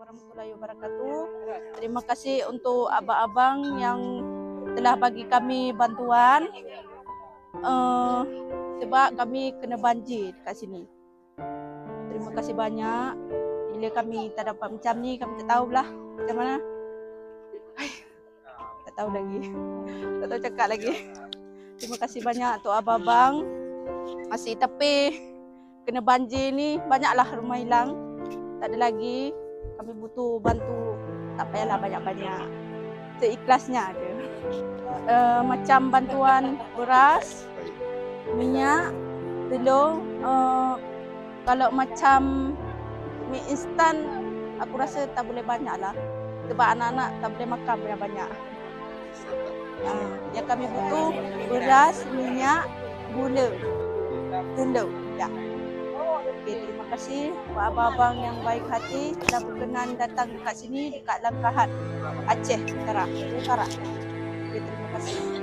warahmatullahi wabarakatuh. Terima kasih untuk abang-abang yang telah bagi kami bantuan sebab kami kena banjir kat sini. Terima kasih banyak. Bila kami tak dapat macam ni, kami tak tahulah macam mana. Tak tahu lagi. Tak tahu cakap lagi. Terima kasih banyak untuk abang-abang. Masih tapi kena banjir ni, banyaklah rumah hilang. Tak ada lagi. Kami butuh bantu. Tak payahlah banyak-banyak. Seikhlasnya ada. Macam bantuan beras, minyak, telur. Kalau macam mie instan, aku rasa tak boleh banyak lah. Sebab anak-anak tak boleh makan banyak-banyak. Yang kami butuh beras, minyak, gula, telur. Ya. Okay, terima kasih buat abang-abang yang baik hati telah berkenan datang dekat sini, dekat Langkahan, Aceh Utara. Okay, terima kasih.